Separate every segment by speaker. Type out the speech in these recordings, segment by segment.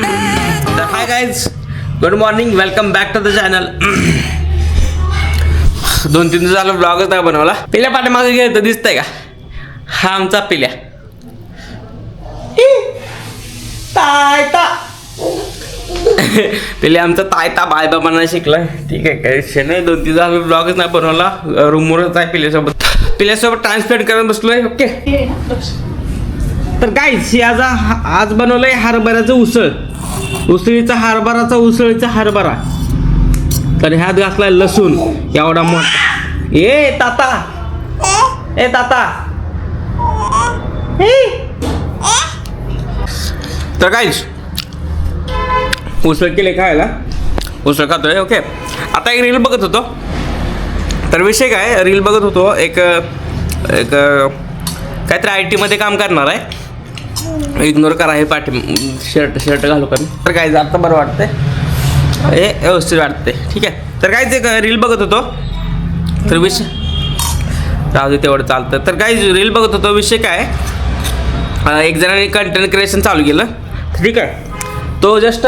Speaker 1: तर hi guys, good morning, welcome back to the channel. 2-3 दिवस झालं ब्लॉगच नाही बनवला. पिल्या पाठीमागे गेलं तर दिसतंय का? हा आमचा पिल्या. तायता पिल्या आमचा तायता बायबा बनायला शिकलाय. ठीक आहे, काही विषय नाही. 2-3 दिवस आम्ही ब्लॉगच नाही बनवला. रूमवरच आहे पिल्यासोबत टाइम स्पेंड करत बसलोय. ओके, तर गाईज ही आज बनवलंय हरभऱ्याचं उसळीचा हरभरा. तर ह्यात घातलाय लसूण एवढा मोठा. ए ताता तर गाईज उसळ केले खायला, उसळ खातोय. ओके, आता एक रील बघत होतो. तर विषय काय, रील बघत होतो. एक काहीतरी IT मध्ये काम करणार आहे. इग्नोर करा हे शर्ट घालू कर. तर काय आता बरं वाटतंय, हे व्यवस्थित वाटतंय. ठीक आहे, तर काहीच एक रील बघत होतो. तर विषय राहू दे, तेवढं चालतं. तर काही रील बघत होतो. विषय काय, एक जणांनी कंटेंट क्रिएशन चालू केलं. ठीक आहे, तो जस्ट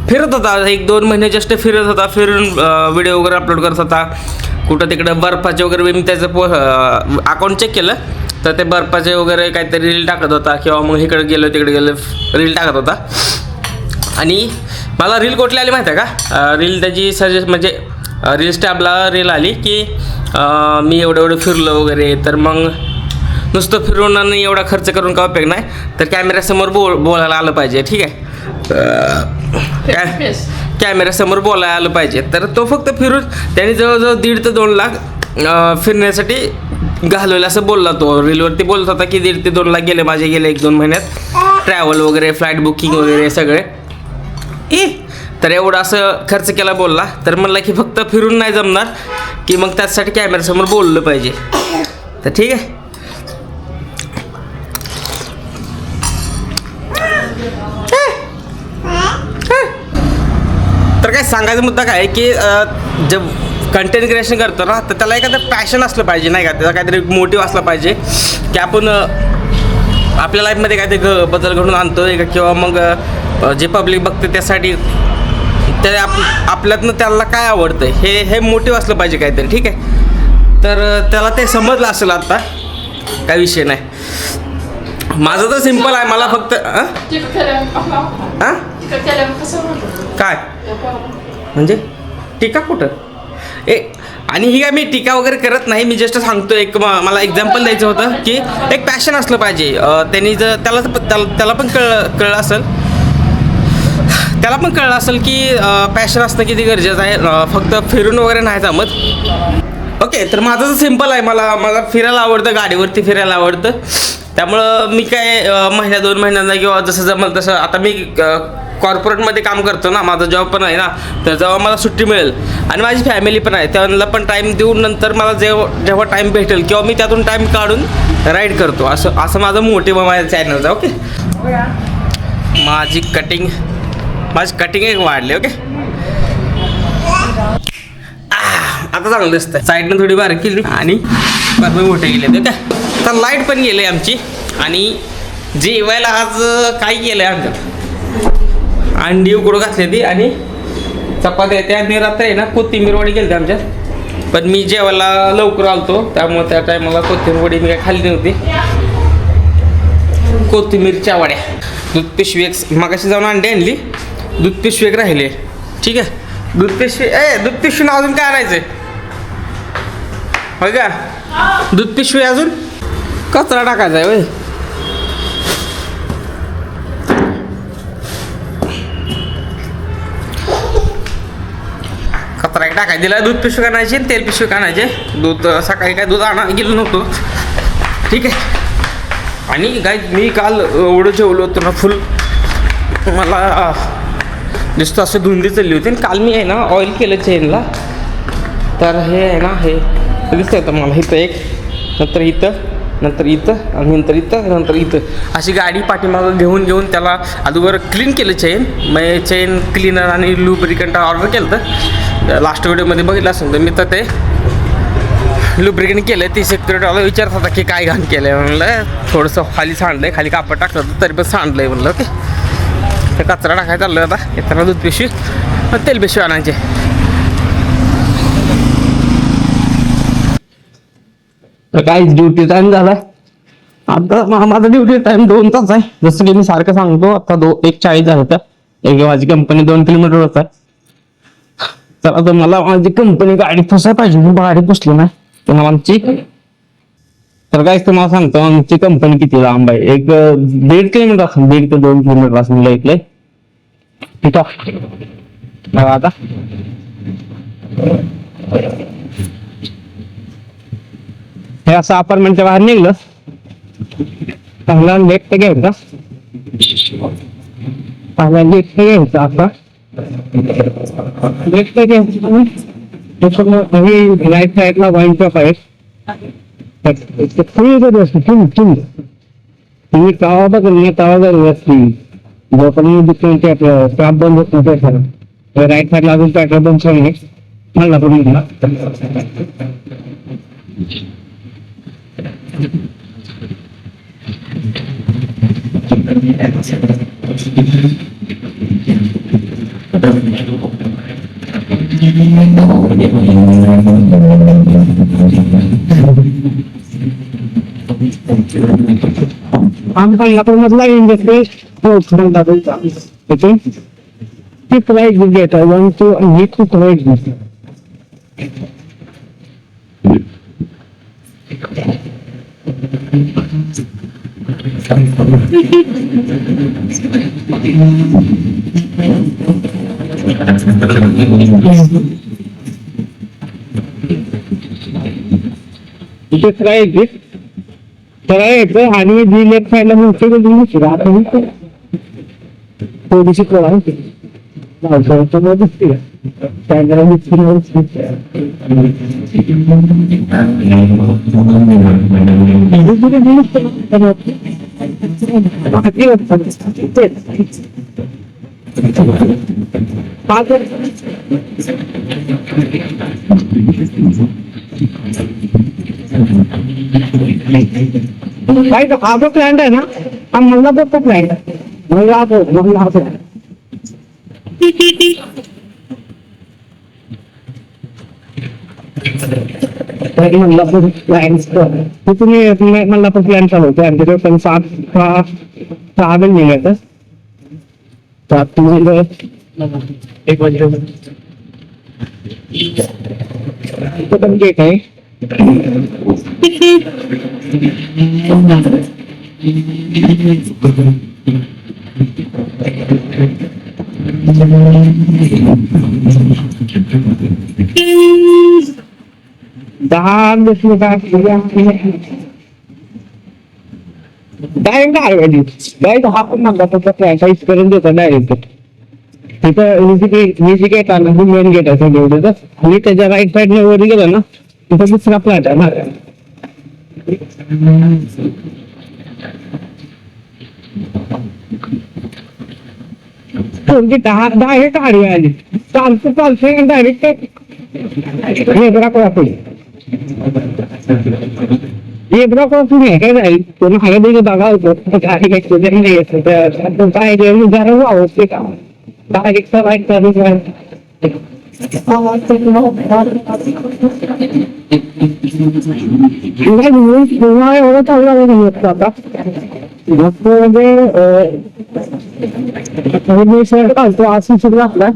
Speaker 1: फिरत होता. 1-2 महिने जस्ट फिरत होता. फिरून व्हिडिओ वगैरे अपलोड करत होता. कुठं तिकडं बर्फाचे वगैरे. मी त्याचं अकाउंट चेक केलं तर ते बर्फाचे वगैरे काहीतरी रील टाकत होता, किंवा मग इकडे गेलो तिकडे गेलो रील टाकत होता. आणि मला रील कुठली आली माहिती आहे का? रील त्याची सजेस्ट म्हणजे रील्स टॅबला रील आली की मी एवढं फिरलो वगैरे. तर मग नुसतं फिरून आणि एवढा खर्च करून काय उपयोग नाही. तर कॅमेऱ्यासमोर बोलायला आलं पाहिजे. ठीक आहे, कॅमेऱ्यासमोर बोलायला आलं पाहिजे. तर तो फक्त फिरून त्याने जवळजवळ 1.5 ते 2 लाख फिरण्यासाठी घालवलं असं बोलला. तो रीलवरती बोलत होता की 1.5 ते 2 लाख गेले माझे, गेले 1-2 महिन्यात ट्रॅव्हल वगैरे, फ्लाईट बुकिंग वगैरे सगळे. तर एवढं असं खर्च केला बोलला. तर म्हणला की फक्त फिरून नाही जमणार, की मग त्यासाठी कॅमेऱ्यासमोर बोललं पाहिजे. तर ठीक आहे, तर काय सांगायचा मुद्दा काय की जब कंटेंट क्रिएशन करतो ना, तर त्याला एखादं पॅशन असलं पाहिजे, नाही का? त्याचा काहीतरी मोटिव्ह असला पाहिजे की आपण आपल्या लाईफमध्ये काहीतरी बदल घडून आणतोय का, किंवा मग जे पब्लिक बघते त्यासाठी ते आपल्यातनं त्याला काय आवडतं हे मोटिव्ह असलं पाहिजे काहीतरी. ठीक आहे, तर त्याला ते समजलं असेल आता, काय विषय नाही. माझं तर सिम्पल आहे. मला फक्त काय म्हणजे टीका कुठं आणि ही काय मी टीका वगैरे करत नाही. मी जस्ट सांगतो, एक मला एक्झाम्पल द्यायचं होतं की एक पॅशन असलं पाहिजे. त्यांनी जर त्याला पण कळलं असेल की पॅशन असणं किती गरजेचं आहे. फक्त फिरून वगैरे नाही जमत. ओके, तर माझं तर सिम्पल आहे. मला फिरायला आवडतं, गाडीवरती फिरायला आवडतं. त्यामुळं मी काय 1-2 महिन्यांना किंवा जसं जमलं तसं. आता मी कॉर्पोरेटमध्ये काम करतो ना, माझा जॉब पण आहे ना. तर जेव्हा मला सुट्टी मिळेल आणि माझी फॅमिली पण आहे, त्यांना पण टाईम देऊन नंतर मला जेव्हा टाईम भेटेल किंवा मी त्यातून टाईम काढून राईड करतो. असं माझं मोटिव्ह आहे माझ्या चॅनलचा. ओके, माझी कटिंग एक वाढली. ओके, आता चांगलं दिसतंय. साईडनं थोडी बारीक केली आणि बरं मोठे गेले. ओके, तर लाईट पण गेले आमची. आणि जेवायला आज काय केलं आहे आमच्यात, अंडी उकडू घातली ती आणि चपात्या येते. आणि रात्री ना कोथिंबीर वडी केली आमच्यात. पण मी जेवायला लवकर आलतो, त्यामुळे त्या टायमाला कोथिंबीर वडी मी काय खाल्ली नव्हती. कोथिंबीरच्या वड्या, दूध पिशवी एक मगाशी जाऊन अंडी आणली, दूध पिशवी एक राहिले. ठीक आहे, दूध पिशवी अजून काय आणायचं हो का? दूध पिशवी अजून कचरा टाकायचा आहे. कचरा एक टाकायचं दिला. दूध पिशवी आणायची, तेल पिशवी आणायचे. दूध सकाळी काय दूध गेलो नव्हतो. ठीक आहे, आणि काय मी काल एवढं जेवलो होतो ना फुल. मला नुसतं असं धुंदी चालली होती. आणि काल मी आहे ना ऑइल केलं चेनला. तर हे आहे ना, हे दिसतं होतं मला. इथं एक, नंतर इथं आणि नंतर इथं अशी गाडी पाठीमागं घेऊन त्याला अगोदर क्लीन केलं चेन. मग चेन क्लीनर आणि लुब्रिकंट ऑर्डर केलं. तर लास्ट व्हिडिओमध्ये बघितलं असेल तर मी तर ते लुब्रिकंट केलं. ती सिक्युरिटीवाला विचारत होता की काय घाण केलं आहे. म्हणलं थोडंसं खाली सांडलं आहे, खाली कापड टाकलं होतं तरी पण सांडलं आहे म्हणलं. ओके, ते कचरा टाकायला चाललोय आता. येताना दूध पिशवी तेल पिशवी आणायचे. तर काय ड्युटी टाइम झाला आता. माझा ड्युटी टाइम 2 तास आहे. जसं की मी सारखं सांगतो, आता 1:40 झालं तर माझी कंपनी 2 किलोमीटर होत आहे. तर आता मला माझी कंपनी गाडी पुसायला पाहिजे. मी गाडी पुसली नाही तुम्हाला आमची. तर काय तुम्हाला सांगतो आमची कंपनी किती लांब आहे. 1.5 किलोमीटर असेल, 1.5 ते 2 किलोमीटर असेल मला इकडे. ठीक आहे बघा आता. हे असं अपार्टमेंटच्या बाहेर निघलं चांगला लेफ्ट घ्यायचा. पहिला लेफ्ट घ्यायचा असा लेफ्ट घ्यायचं. राईट साईडला वाईन शॉप आहे. तुम्ही कावा बघा कावा जर असतील जोपर्यंत दुसऱ्यांचे आपलं स्टाफ बंद होत नसेल राईट साईडला अजून पेट्रोल बंद होईल मला पण आमचा आपण मधला इंडस्ट्री गेट आहे 1 2 आणि 2 इथे करायचं आणि जी लेफ्ट साईडला थोडीशी भाई तो आपका प्लांट है ना. हम मल्लापुर का प्लांट है. मल्लापुर प्लांट तुम्ही मल्लापुर प्लांट चालवतो आमच्याकडे पण 6 बिल्डिंग आहेत. 7 तुम्हाला 1 वाजता पण गेट आहे. डायरेक्ट हा पण फ्रँचाईज करून देतो डायरेक्ट. तिथं जी गेट आलं मेन गेट आहे सगळं आणि त्याच्या राईट साईडने वर गेलं ना तिथं दुसरा प्लॅट आहे ना. डायरेक्ट गाडी आली चालते डायरेक्ट ब्लॉक आहे काय जाईल पूर्ण हायवे बघा होतो गाडी नाही काय जरा आवडते का डायरेक्ट राईट एवढं चांगला आता घालतो असं सुरू आपला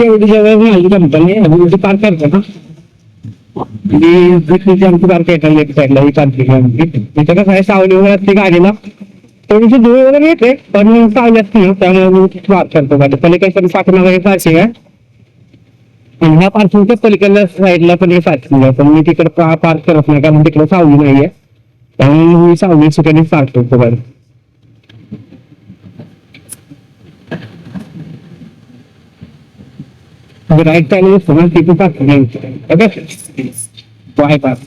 Speaker 1: एवढी जवळ माझी कंपनी आहे पार्क करतो ना आमची पार्क येतात एक साईडला ही पार्किंग तिथं कसं आहे सावली वगैरे असते गाडीला थोडीशी धूळ वगैरे येते पण सावली असते ना त्यामुळे मी तिथे पार्क करतो गाडी पलीकडे पार्किंग वगैरे पार्किंग आहे आणि ह्या पार्किंगच्या पलीकडल्या साईडला पण हे पार्किंग आहे पण मी तिकडे पार्क करत नाही कारण तिकडे सावली नाहीये
Speaker 2: त्यामुळे मी 26 सेकंड सांगतो बघा. राईट टाइम समज किती टाकले वाय पास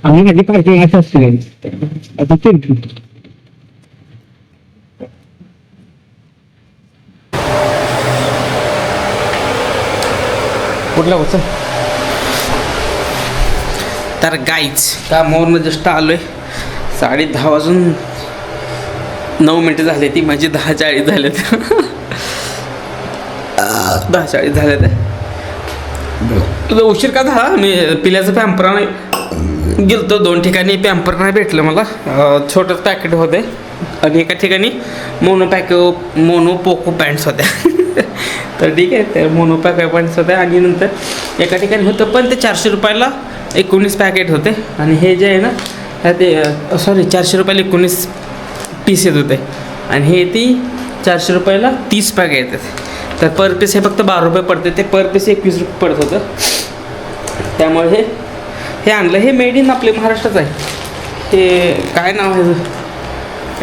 Speaker 2: आम्ही कधी पार्टी असं असते आता ते
Speaker 1: कुठला होतं. तर गाईच कामावरनं जस्ट आलोय. 10:30 वाजून 9 मिनटं झाले ती माझी 10:40 झालेत. 10:40 झालेत. तुझा उशीर का झाला. मी पिल्याचं पॅम्पर नाही गेलतो 2 ठिकाणी. पॅम्पर नाही भेटलं मला. छोटंच पॅकेट होते आणि एका ठिकाणी मोनो पोको पॅन्ट्स होत्या. तर ठीक आहे तर मोनो पॅको पॅन्ट्स होत्या. आणि नंतर एका ठिकाणी होतं पण ते 400 रुपयाला 19 पॅकेट होते. आणि हे जे आहे ना ते सॉरी 400 रुपयाला 19 पीस येत होते. आणि हे ती 400 रुपयाला 30 पॅकेट येतात. तर पर पीस हे फक्त 12 रुपये पडते. ते पर पीस 21 रुपये पडत होतं. त्यामुळे हे आणलं. हे मेड इन आपले महाराष्ट्राचं आहे. हे काय नाव आहे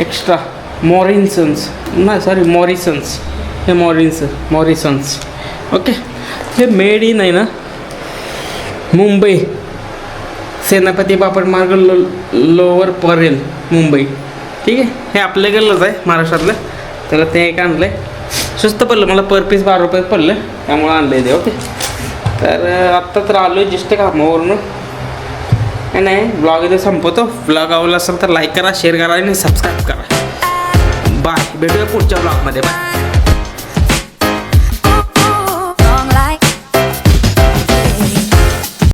Speaker 1: एक्स्ट्रा मॉरिसन्स नाही सॉरी मॉरिसन्स. हे मॉरिसन्स ओके. हे मेड इन आहे ना मुंबई सेनापती बापट मार्ग लोअर परेल मुंबई. ठीक आहे. हे आपल्या गेलंच आहे महाराष्ट्रातलं. तर ते एक आणलं आहे. स्वस्त पडलं मला. पर पीस 12 रुपये पडलं त्यामुळं आणलं आहे ते. ओके. तर आत्ता तर आलो आहे जस्ट कामावरून. नाही ब्लॉग इथे संपवतो. ब्लॉग आवडला असेल तर लाईक करा शेअर करा आणि सबस्क्राईब करा. बाय. भेटूया पुढच्या ब्लॉगमध्ये. बाय.